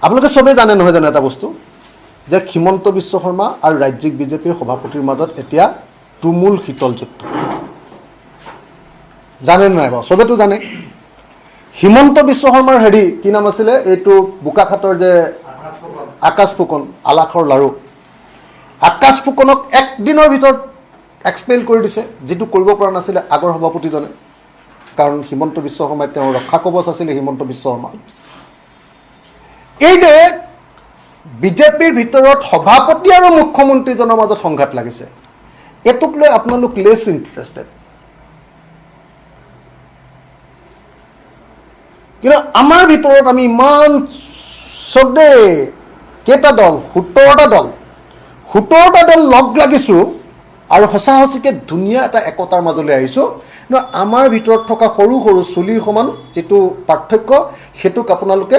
আপোনালোকে চবেই জানে নহয় জানো এটা বস্তু যে হিমন্ত বিশ্ব শৰ্মা আৰু ৰাজ্যিক বিজেপিৰ সভাপতিৰ মাজত এতিয়া তুমুল শীতল যুদ্ধ জানে নাই বাৰু চবেতো জানে হিমন্ত বিশ্ব শৰ্মাৰ কি নাম আছিলে এইটো বোকাখাটৰ যে আকাশ ফুকন আলাসৰ লাৰু আকাশ ফুকনক একদিনৰ ভিতৰত এক্সপেল কৰি দিছে যেটো কৰিব পৰা নাছিলে আগৰ সভাপতিজনে কাৰণ হিমন্ত বিশ্ব শৰ্মাই তেওঁৰ ৰক্ষা কবচ আছিলে হিমন্ত বিশ্ব শৰ্মা এই যে বিজেপিৰ ভিতৰত সভাপতি আৰু মুখ্যমন্ত্ৰীজনৰ মাজত সংঘাত লাগিছে এটোক লৈ আপোনালোক লেছ ইন্টাৰেষ্টেড কিন্তু আমাৰ ভিতৰত আমি ইমান চবে কেইটা দল 17টা দল লগ লাগিছো আৰু সঁচাসঁচিকে ধুনীয়া এটা একতাৰ মাজলৈ আহিছো ন আমাৰ ভিতৰত থকা সৰু সৰু চুলিৰ সমান যেটো পাৰ্থক্য হেতুক আপোনালোকে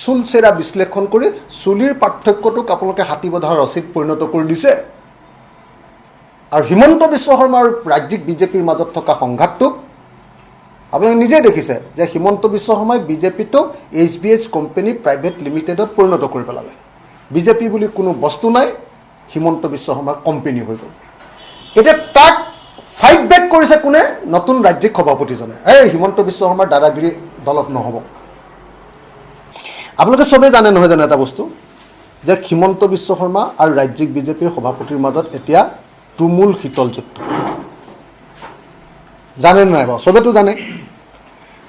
চুলচেৰা বিশ্লেষণ কৰি চুলিৰ পাৰ্থক্যটোক আপোনালোকে হাতীবধাৰ ৰচিত পৰিণত কৰি দিছে আৰু হিমন্ত বিশ্ব শৰ্মা আৰু ৰাজ্যিক বিজেপিৰ মাজত থকা সংঘাতটোক আপোনালোকে নিজে দেখিছে যে হিমন্ত বিশ্ব শৰ্মাই বিজেপিটোক HBH কোম্পানী প্ৰাইভেট লিমিটেডত পৰিণত কৰি পেলালে বিজেপি বুলি কোনো বস্তু নাই হিমন্ত বিশ্ব শৰ্মাৰ কোম্পানী হৈ গ'ল এটা তাক ফাইট বেক কৰিছে কোনে নতুন ৰাজ্যিক সভাপতিজনে এই হিমন্ত বিশ্ব শৰ্মাৰ দাদাগিৰি দলত নহব আপোনালোকে চবেই জানে নহয় জানো এটা বস্তু যে হিমন্ত বিশ্ব শৰ্মা আৰু ৰাজ্যিক বিজেপিৰ সভাপতিৰ মাজত এতিয়া তুমুল শীতল যুদ্ধ জানে নাই বাৰু চবেতো জানে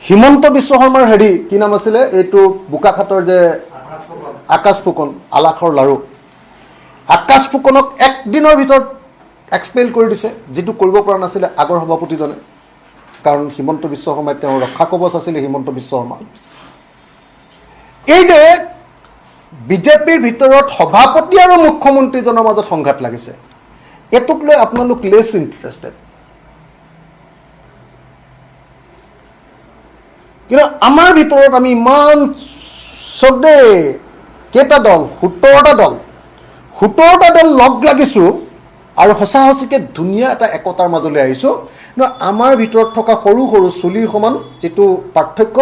হিমন্ত বিশ্ব শৰ্মাৰ কি নাম আছিলে এইটো বোকাখাটৰ যে আকাশ ফুকন আলাসৰ লাৰু আকাশ ফুকনক একদিনৰ ভিতৰত এক্সপেল কৰি দিছে যেটো কৰিব পৰা নাছিলে আগৰ সভাপতিজনে কাৰণ হিমন্ত বিশ্ব শৰ্মাই তেওঁৰ ৰক্ষা কবচ আছিলে হিমন্ত বিশ্ব শৰ্মা এই যে বিজেপিৰ ভিতৰত সভাপতি আৰু মুখ্যমন্ত্ৰীজনৰ মাজত সংঘাত লাগিছে এটোক লৈ আপোনালোক লেছ ইন্টাৰেষ্টেড কিন্তু আমাৰ ভিতৰত আমি ইমান চবে কেইটা দল 17টা দল লগ লাগিছো আৰু সঁচাসঁচিকে ধুনীয়া এটা একতাৰ মাজলৈ আহিছো ন আমাৰ ভিতৰত থকা সৰু সৰু চুলিৰ সমান যেটো পাৰ্থক্য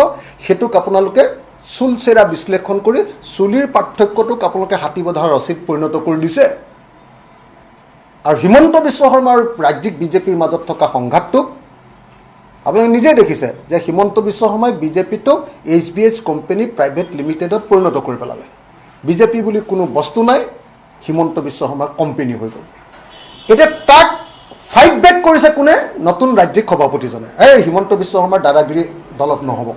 হেতুক আপোনালোকে চুলচেৰা বিশ্লেষণ কৰি চুলিৰ পাৰ্থক্যটোক আপোনালোকে হাতীবধাৰ ৰচিত পৰিণত কৰি দিছে আৰু হিমন্ত বিশ্ব শৰ্মা আৰু ৰাজ্যিক বিজেপিৰ মাজত থকা সংঘাতটোক আপোনালোকে নিজে দেখিছে যে হিমন্ত বিশ্ব শৰ্মাই বিজেপিটোক HBH কোম্পানী প্ৰাইভেট লিমিটেডত পৰিণত কৰি পেলালে বিজেপি বুলি কোনো বস্তু নাই হিমন্ত বিশ্ব শৰ্মাৰ কোম্পানী হৈ গ'ল এটা তাক ফাইট বেক কৰিছে কোনে নতুন ৰাজ্যিক সভাপতিজনে এই হিমন্ত বিশ্ব শৰ্মাৰ দাদাগিৰি দলত নহব